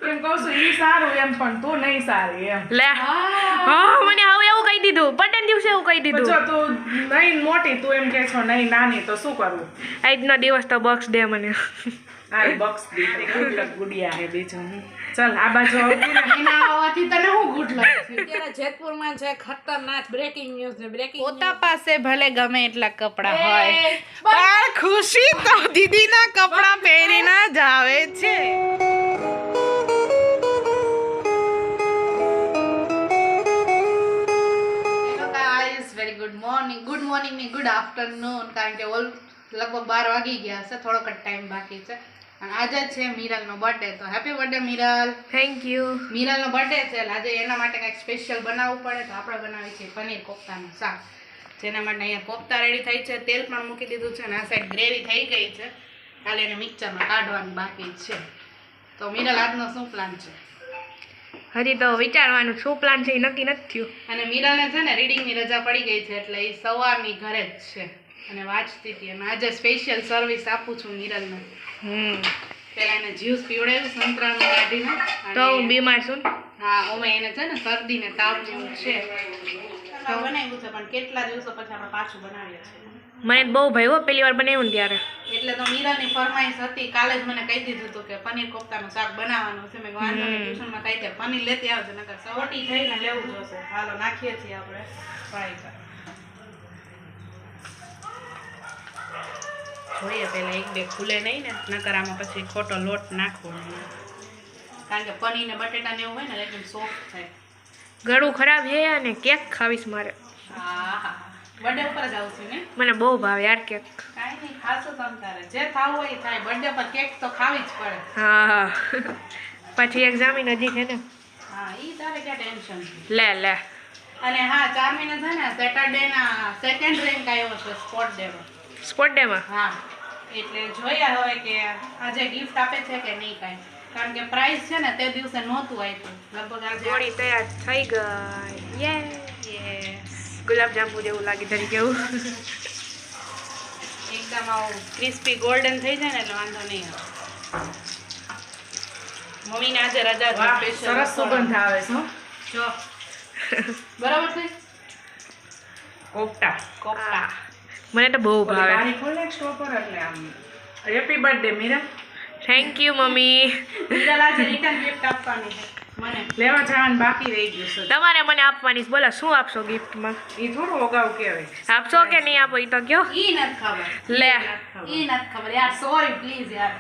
એમ કહું છું ઈ સારું એમ પણ તું નહીં સારી એમ લે હા મને હવે એવું કહી દીધું બર્થડે દિવસે એવું કહી દીધું જો તું નહીં મોટી તું એમ કે છો નહીં નાની તો શું કરવું આજનો દિવસ તો બોક્સ દે મને આ બોક્સ દીકરી ગુડલક ગુડિયા હે બીજું ચલ આ બાજુ આવતી ને એના આવવાથી તને હું ગુડ લાગે અત્યારે જેતપુરમાં છે ખતરનાક બ્રેકિંગ ન્યૂઝ ને બ્રેકિંગ પોતા પાસે ભલે ગમે એટલા કપડા હોય પણ ખુશી તો દીદીના કપડા પહેરીને જ આવે છે વેરી ગુડ મોર્નિંગ ને ગુડ આફ્ટરનૂન કારણ કે લગભગ 12 વાગી ગયા છે થોડોક જ ટાઈમ બાકી છે અને આજે છે મિરલનો બર્થડે તો happy birthday Miral thank you મિરલનો બર્થડે છે એટલે આજે એના માટે કંઈક સ્પેશિયલ બનાવવું પડે તો આપણે બનાવી છે પનીર કોફતાનું શાક જેના માટે અહીંયા કોફતા રેડી થઈ છે તેલ પણ મૂકી દીધું છે અને આ સાઈડ ગ્રેવી થઈ ગઈ છે ખાલી એને મિક્સરમાં કાઢવાનું બાકી છે તો મિરલ આજનો શું પ્લાન છે હજી તો વિચારવાનું શું પ્લાન છે એ નક્કી નથી થયું અને મિરલને છે ને રીડિંગની રજા પડી ગઈ છે એટલે એ સવારની ઘરે જ છે અને વાંચતી હતી અને આજે સ્પેશિયલ સર્વિસ આપું છું મિરલને પેલા એને જ્યુસ પીવડાવ્યું સંતરાનું કાઢીને તો હું બીમાર છું હા ઓમે એને છે ને શરદી ને તાવ જેવું છે તો બનાવ્યું છે પણ કેટલા દિવસો પછી આપણે પાછું બનાવીએ છીએ મને બહુ ભાઈ હો પેલી વાર બનાવ્યું ને ત્યારે એટલે તો મિરલની ફરમાઈશ હતી કાલે જ મને કહી દીધું હતું કે પનીર કોફતાનું શાક બનાવવાનું છે મેં વાંધો નહીં ટ્યુશનમાં કહી દે પનીર લેતી આવજો નકર સવટી થઈને લેવું જોશે હાલો નાખીએ છીએ આપણે ફ્રાય કરી જોઈએ પહેલા એક બે ખુલે નહીં ને નકર આમાં પછી ખોટો લોટ નાખવો નહીં કારણ કે પનીર ને બટેટા ને એવું હોય ને એકદમ સોફ્ટ થાય ગળું ખરાબ છે અને કેક ખાવીશ મારે હા હા બર્થડે ઉપર જ આવશું ને મને બહુ ભાવે યાર કેક કાંઈ નહીં ખાશું તમ તારે જે થાવું હોય એ થાય બર્થડે પર કેક તો ખાવી જ પડે હા પછી એક્ઝામ નજીક છે ને હા ઈ તારે ક્યાં ટેન્શન લે લે અને હા 4 મહિના છે ને સેટરડે ના સેકન્ડ રેન્ક આવ્યો છે સ્પોર્ટ ડે માં સ્પોર્ટ ડે માં હા એટલે જોઈએ હવે કે આજે ગિફ્ટ આપે છે કે નહીં કાંઈ કારણ કે પ્રાઇઝ છે ને તે દિવસે નહોતું આપ્યું લગભગ આજે જોડી તૈયાર થઈ ગઈ યે ગુલાબજાંબુ જેવું લાગે તરી કેવું એકદમ આવું ક્રિસ્પી ગોલ્ડન થઈ જાય ને એટલે વાંધો નહીં આવે મમ્મીને આજે રજા છે વાહ, સ્પેશિયલ સરસ સુગંધ આવે છે હો. જો બરાબર છે કોફતા કોફતા મને તો બહુ ભાવે બારી ખોલે સ્ટોપર એટલે આમ happy birthday Meera thank you mummy Miral આજે રિટર્ન ગિફ્ટ આપવાની છે મને લેવા જવાનું બાકી રહી ગયું છે તમારે મને આપવાની છે. બોલો શું આપશો ગિફ્ટમાં એ થોડું અગાઉ કહેવાય આપશો કે નહીં આપો એ તો કયો ઈ નથી ખબર લે ઈ નથી ખબર યાર સોરી પ્લીઝ યાર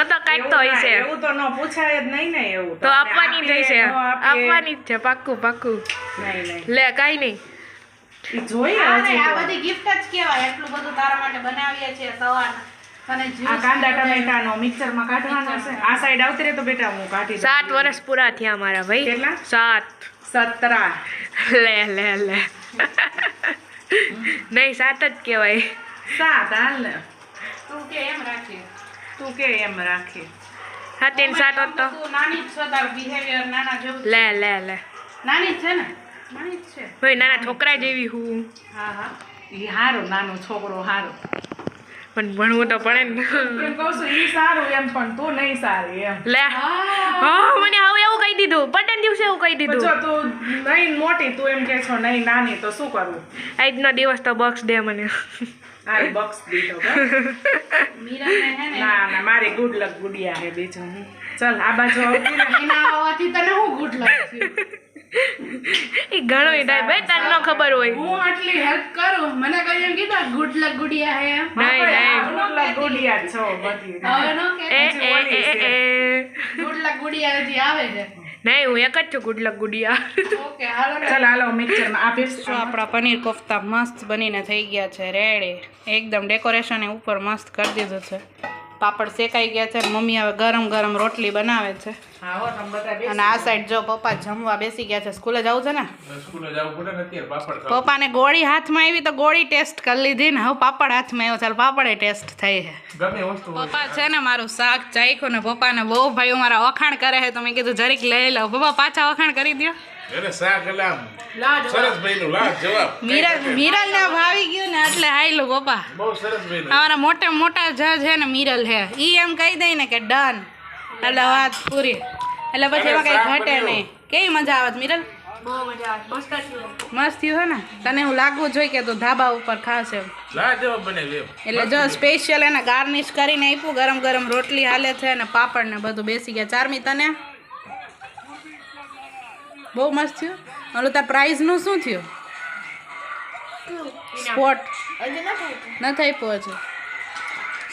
તો કાંઈક તો હોય છે એવું તો ન પૂછાય જ નહીં ને એવું તો આપવાની જ છે ન આપીએ. આપવાની જ છે પાક્કું પાક્કું નહીં નહીં લે કાંઈ નહીં ઈ જોઈએ આ હજી તો. બધી ગિફ્ટ જ કહેવાય એટલું બધું તારા માટે બનાવીએ છીએ સવારના અને આ જ્યુસ કાંદા ટમેટાનો મિક્સરમાં કાઢવાનો છે આ સાઈડ આવતી રહે તો બેટા હું કાઢી દઉં. 7 વર્ષ પૂરા થયા મારા ભાઈ કેટલા? 7 17 લે લે લે નહીં 7 જ કહેવાય 7 હાલ ને તું કે એમ રાખીએ તું કે એમ રાખી 7 ને 7 હોત તો તું નાની જ છો તારું બિહેવિયર નાના જેવું જ. લે લે લે નાની જ છે ને નાની જ છે ભાઈ નાના છોકરા જેવી હું હા હા ઈ હારો નાનો છોકરો હારો પણ ભણવું તો પડે ને એમ કહું છું ઈ સારું એમ પણ તું નહીં સારી એમ લે હા મને હવે એવું કહી દીધું બર્થડે દિવસે એવું કહી જો દીધું તું નહીં મોટી તું એમ કે છો નહીં નાની તો શું કરવું આજનો દિવસ તો બોક્સ દે મને આ બોક્સ દીધો બસ. મીરાને હે ને ના ના મારી ગુડ લક ગુડિયા હે બીજું ચલ આ બાજુ આવતી ને એના આવવાથી તને હું ગુડ લાગશે એ ઘણો ટાઈમ ભાઈ તને ન ખબર હોય હું આટલી હેલ્પ કરું મને કઈ એમ કીધું ગુડ લક ગુડિયા હે એમ નહીં નહીં ગુડ લક ગુડિયા છો બધી હવે નો કે એ એ એ એ ગુડ લક ગુડિયા હજી આવે છે નહીં હું એક જ છું ગુડલક ગુડિયા ઓકે હાલો ને ચલ હાલો મિક્સરમાં આ પીસ જો આપણા પનીર કોફતા મસ્ત બનીને થઈ ગયા છે રેડી એકદમ ડેકોરેશન ઉપર મસ્ત કરી દીધું છે પાપડ શેકાઈ ગયા છે મમ્મી હવે ગરમ ગરમ રોટલી બનાવે છે હા હો તમે બધા બેસી અને આ સાઈડ જો પપ્પા જમવા બેસી ગયા છે સ્કૂલે જવું છે ને સ્કૂલે જવું પડે ને અત્યારે પાપડ ખાવા. પપ્પાને ગોળી હાથમાં આવી તો ગોળી ટેસ્ટ કરી લીધી ને હવે પાપડ હાથમાં આવ્યો ચાલ પાપડે ટેસ્ટ થઈ છે ગમે વસ્તુ હોય. પપ્પા છે ને મારું શાક ચાખ્યું ને પપ્પાને બહુ ભાઈ મારા વખાણ કરે છે તો મેં કીધું જરીક લઈ લો પપ્પા પાછા વખાણ કરી દો એને શાક એટલે આમ સરસ બન્યું, લાજ જવાબ. મિરલ ને ભાવી ગયું ને એટલે હાઈલું પપ્પા બહુ સરસ બન્યું. અમારા મોટા મોટા જજ છે ને મિરલ હે ઈ એમ કહી દે ને કે ડન એટલે વાત પૂરી એટલે પછી એમાં કઈ શાક ઘટે બનાવ્યું. નહીં. કેવી મજા આવે છે મિરલ? બહુ મજા આવે મસ્ત થયું મસ્ત થયું હે ને? તને એવું લાગવું જોઈએ કે તું ધાબા ઉપર ખાશે એમ. લાજવાબ બનાવ્યું એમ. એટલે જો સ્પેશિયલ એને ગાર્નિશ કરીને આપ્યું, ગરમ ગરમ રોટલી હાલે છે અને પાપડ ને બધું બેસી ગયા. ચારમી તને બહુ મસ્ત થયું. ઓલું તાર પ્રાઇઝનું શું થયું? સ્પોટ નથી આપ્યો હજુ.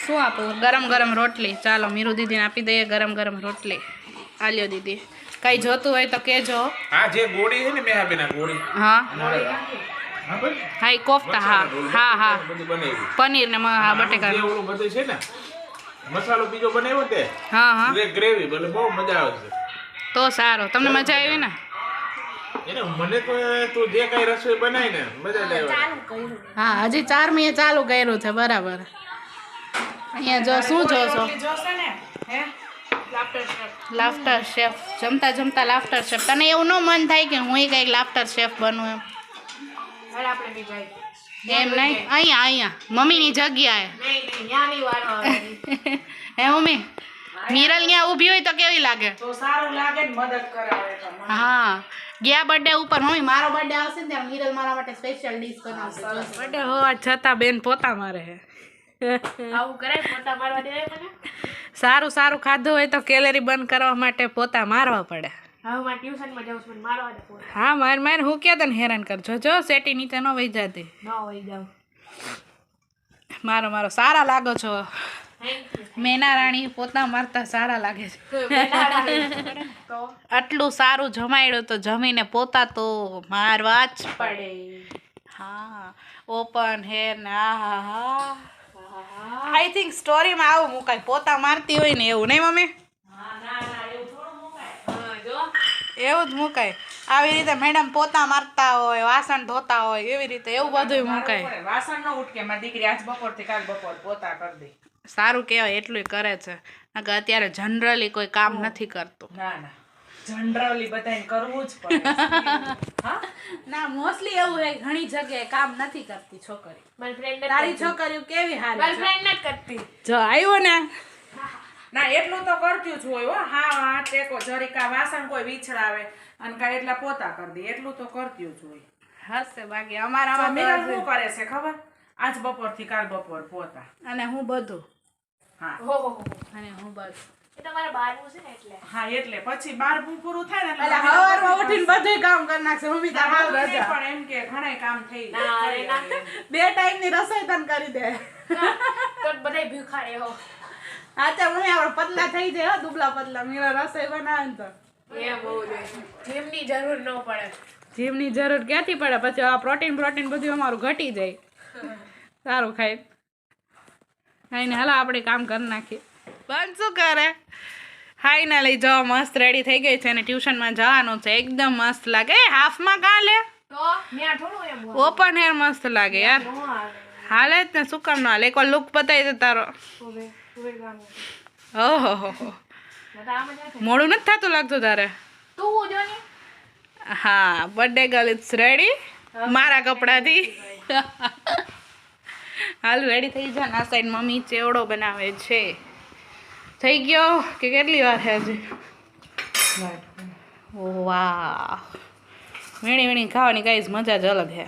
શું આપું? ગરમ ગરમ રોટલી. ચાલો મીરુ દીદીને આપી દઈએ ગરમ ગરમ રોટલી. આલ્યો દીદી, કઈ જોતું હોય તો કહેજો. આ જે ગોળી છે ને મેહાબેન, આ ગોળી હા હા ભાઈ હા, ઈ કોફતા. હા હા હા, બધું બનાવ્યું. પનીર ને હા બટેકા. જે ઓલું બધું છે ને મસાલો બીજો બનાવ્યો તે હા હા, ગ્રેવી એટલે બહુ મજા આવે છે. તો સારું. તમને મજા આવી ને? એને મને તો તું જે કઈ રસોઈ બનાવી ને મજા જ આવે. હા, હજી 4 મીએ ચાલુ કર્યું છે. બરાબર. અહીંયા જો શું જોશો? જોશે ને હે લાફ્ટર શેફ. જમતા જમતા લાફ્ટર શેફ. તને એવું ન મન થાય કે હું કંઈક લાફ્ટર શેફ બનું એમ? હવે આપણે બી જાય એમ નહીં, અહીંયા મમ્મીની જગ્યાએ. નહીં ત્યાં નહીં વારો આવે હે મમ્મી? મિરલ ત્યાં ઊભી હોય તો કેવી લાગે? તો સારું લાગે ને મદદ કરાવે તો મને. હા, ગયા બર્થડે ઉપર મમ્મી મારો બર્થડે આવશે ને ત્યારે મિરલ મારા માટે સ્પેશિયલ ડીશ બનાવશે. બર્થડે હોવા છતાં બેન પોતા મારે હે. આવું કરાય પોતા મારવા દેવાય મને સારું સારું ખાધું હોય તો કેલેરી બંધ કરવા માટે પોતા મારવા પડે. હવે મારે ટ્યુશનમાં જાઉં છું મને મારવા દે પોતા હા, માર હું ક્યાં તને હેરાન કરજો. જો સેટી નીચે ન વહી જતી. ન હોય જાઉં મારો સારા લાગો છો. થેન્ક યુ મેના રાણી પોતા મારતા સારા લાગે છે. તો આટલું સારું જમાડ્યું તો જમીને પોતા તો મારવા જ પડે. હા, ઓપન હેર ને હા હા. આઈ થિંક સ્ટોરીમાં આવું મુકાય, પોતા મારતી હોય ને એવું. નહીં મમ્મી? હા જો એવું જ મુકાય. આવી રીતે મેડમ પોતા મારતા હોય, વાસણ ધોતા હોય, એવી રીતે એવું બધું મુકાય. વાસણ ન ઉઠકે મારી દીકરી આજ બપોરથી કાલ બપોર પોતા કરી દે. સારું કહેવાય, એટલું કરે છે. નકર અત્યારે જનરલી કોઈ કામ નથી કરતું. ના ના જનરલી બધાને કરવું જ પડે. હા ના, મોસ્ટલી એવું હોય ઘણી જગ્યાએ કામ નથી કરતી છોકરી. મારી ફ્રેન્ડ તારી છોકરીઓ કેવી મારી હારી ફ્રેન્ડ નથી કરતી જો આવ્યો ને. ના એટલું તો કરતું જ હોય હો. હા ટેકો જરીકા વાસણ કોઈ વિછડાવે અને કાંઈ એટલા પોતા કરી દે એટલું તો કરતું જ હોય. હશે બાકી તો અમારામાં મિરલ તો શું કરે છે ખબર? આજ બપોરથી કાલ બપોર પોતા. અને હું બધું હા હો અને હું બધું. એ તમારે બહારનું છે ને એટલે હા એટલે પછી 12 પૂરું થાય ને એટલે સવારમાં ઉઠીને બધું કામ કરી નાખશે મમ્મી. તાર હાલ બધું નહીં, રજા. પણ એમ કે ઘણાય કામ થઈ ના અરે ના જાય. 2 ટાઈમની રસોઈ તને કરી દે. તો બધાય ભૂખાડે હો આચા મમ્મી આપણે પતલા થઈ જાય હો, દુબળા પતલા. મીરા રસોઈ બનાવે ને તો એ બહુ જીમની જરૂર ન પડે જીમની જરૂર ક્યાંથી પડે? પછી આ પ્રોટીન બધું અમારું ઘટી જાય. સારું ખાઈ ખાઈને હાલો આપણે કામ કરી નાખીએ. બંધ શું કરે? ફાઇનલી જો મસ્ત રેડી થઈ ગઈ છે અને ટ્યુશનમાં જવાનું છે. એકદમ મસ્ત લાગે. હાફમાં કાં લે? તો ત્યાં થોડું એમ હોય ઓપન હેર મસ્ત લાગે યાર. ન આવે હાલે જ ને, શું કામ ન હાલે? એકવાર લુક બતાવી દે તારો. ઉભે ગામ ઓહો નતા આમ જ થાય મોડું નથી થતું લાગતું તારે? તું જો ને હા, બર્થડે ગર્લ ઇટ્સ રેડી મારા કપડાથી. હાલ રેડી થઈ જા. આ સાઈડ મમ્મી ચેવડો બનાવે છે. થઈ ગયો કે કેટલી વાર છે હજી? વાહ, વીણી ખાવાની કઈ મજા જ અલગ છે.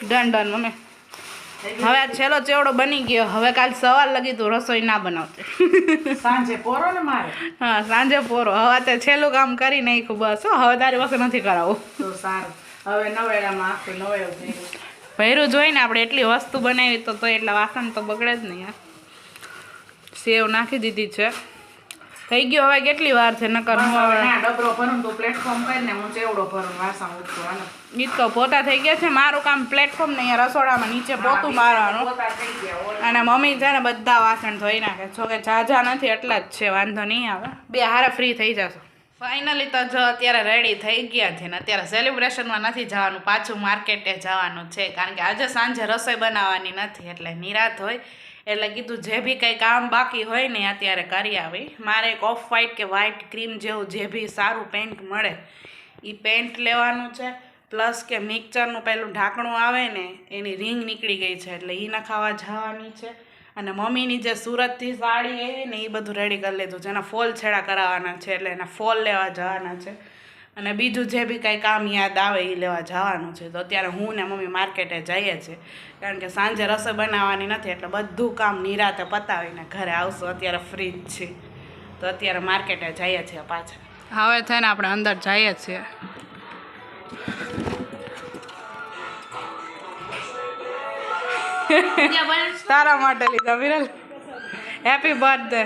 Done mummy. હવે આ છેલ્લો ચેવડો બની ગયો. હવે કાલ સવાર લગી તું રસોઈ ના બનાવતી. સાંજે પોરો ને મારે હા, સાંજે પોરો. હવે તે છેલ્લું કામ કરી નાખ્યું બસ. હો, હવે તારી પાસે નથી કરાવવું. તો સારું. હવે નવેડામાં આખું નવેડું ભેગું. ભૈરું જોઈને આપણે એટલી વસ્તુ બનાવી તો એટલા વાસણ તો બગડે જ નહીં યાર. સેવ નાખી દીધી છે. થઈ ગયો. હવે કેટલી વાર છે? નકર હું હવે ના ડબરો ભરું તો પ્લેટફોર્મ કરીને હું ચેવડો ભરું વાસણ ઉઠું. હાલો ઈ તો પોતા થઈ ગયા છે. મારું કામ પ્લેટફોર્મ ને અહીંયા રસોડામાં નીચે પોતું મારવાનું. પોતા થઈ ગયા. અને મમ્મી છે ને બધા વાસણ ધોઈ નાખે. જો કે ઝાઝા નથી એટલા જ છે, વાંધો નહીં આવે. બે હારે ફ્રી થઈ જશો. ફાઇનલી તો જો અત્યારે રેડી થઈ ગયા છે ને અત્યારે સેલિબ્રેશનમાં નથી જવાનું, પાછું માર્કેટે જવાનું છે. કારણ કે આજે સાંજે રસોઈ બનાવવાની નથી એટલે નિરાત હોય એટલે કીધું જે બી કંઈ કામ બાકી હોય ને અત્યારે કરી આવી. મારે એક ઓફ વ્હાઇટ કે વ્હાઇટ ક્રીમ જેવું જે બી સારું પેન્ટ મળે એ પેન્ટ લેવાનું છે. પ્લસ કે મિક્સરનું પેલું ઢાંકણું આવે ને એની રિંગ નીકળી ગઈ છે એટલે એ નખાવા જવાની છે. અને મમ્મીની જે સુરતથી સાડી આવી ને એ બધું રેડી કરી લીધું છે. એના ફોલ છેડા કરાવવાના છે એટલે એના ફોલ લેવા જવાના છે. અને બીજું જે બી કાંઈ કામ યાદ આવે એ લેવા જવાનું છે. તો અત્યારે હું ને મમ્મી માર્કેટે જઈએ છીએ કારણ કે સાંજે રસોઈ બનાવવાની નથી એટલે બધું કામ નિરાતે પતાવીને ઘરે આવશું. અત્યારે ફ્રી જ છે તો અત્યારે માર્કેટે જઈએ છીએ પાછા. હવે છે ને આપણે અંદર જઈએ છીએ. તારા માટે લીધા વિરલ. Happy birthday.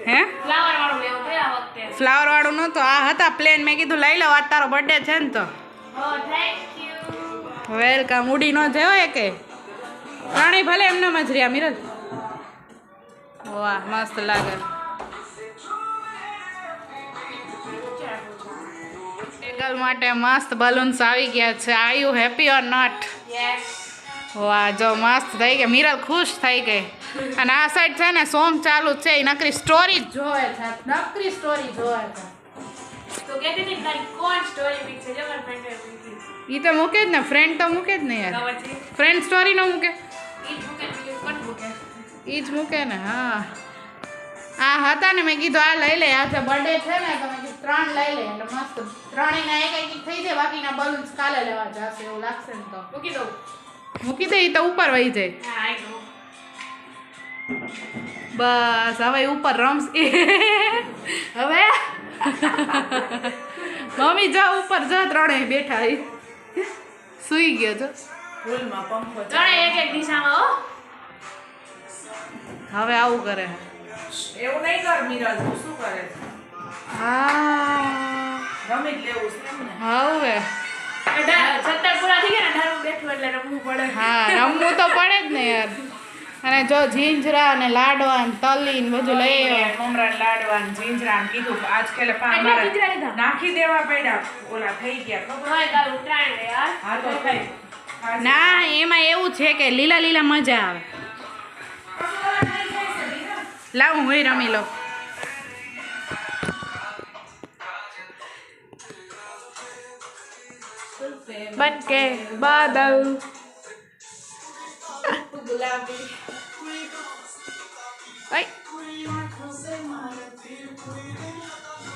હે ફ્લાવર વાળું નહોતું, આ હતા પ્લેન. મેં કીધું લઈ લો, આજ તારો બર્થડે છે ને તો વેલકમ. ઉડી ન જયો એ કે પ્રાણી ભલે એમને જ રહ્યા મિરલ. વાહ મસ્ત લાગે. ટેગલ માટે મસ્ત બલૂન્સ આવી ગયા છે. Are you happy or not? વાહ જો મસ્ત થઈ ગઈ. મિરલ ખુશ થઈ ગઈ. અને આ સાઈડ છે ને સોંગ ચાલુ છે એ નકરી સ્ટોરી જ જોવે છે. નકરી સ્ટોરી જોવે છે. ઈ તો મૂકે જ ને, ફ્રેન્ડ તો મૂકે જ ને યાર. ફ્રેન્ડ સ્ટોરી ન મૂકે, ઈ જ મૂકે ને. હા આ હતા ને મેં કીધું આ લઈ લે, આજે બર્થડે છે ને તો મેં કીધું 3 લઈ લે એટલે મસ્ત ત્રણેયના એક એક થઈ જાય. બાકીના બલૂન્સ કાલે લેવા જશે એવું લાગશે ને તો મૂકી દે. ઈ તો ઉપર વહી જાય. બસ હવે ઉપર રમશે. હવે મમ્મી જા ઉપર જા. ત્રણેય બેઠા સુઈ ગયો છો. રૂલમાં પંખો હવે આવું કરે. એવું નહીં કર મિરલ, તું શું કરે છે? હા રમી જ લેવું છે એમ ને? હવે હા રમવું તો પડે જ ને યાર. અને જો જીંજરા અને લાડવા ને તલી ને બધું લઈ આવ્યા. મમરા લાડવા ને જીંજરા ને કીધું આજકાલ નાખી દેવા પડ્યા. ઓલા થઈ ગયા ખબર? હા તો થઈ. ના એમાં એવું છે કે લીલા લીલા મજા આવે. લાવ હું રમી લઉં. બન કે બાદલ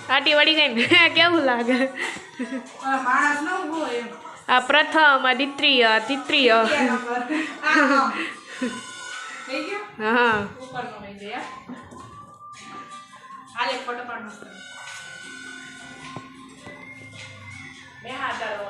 આટી વળી ગઈ ને કેવું લાગે? માણસ ન હોય એમ. આ પ્રથમ, આ દ્વિતીય, તૃતીય. થઈ ગયો? હા ઉપરનો લઈ જઈએ. હાલ એક ફોટો પાડ મસ્ત. બે હાથ આલો.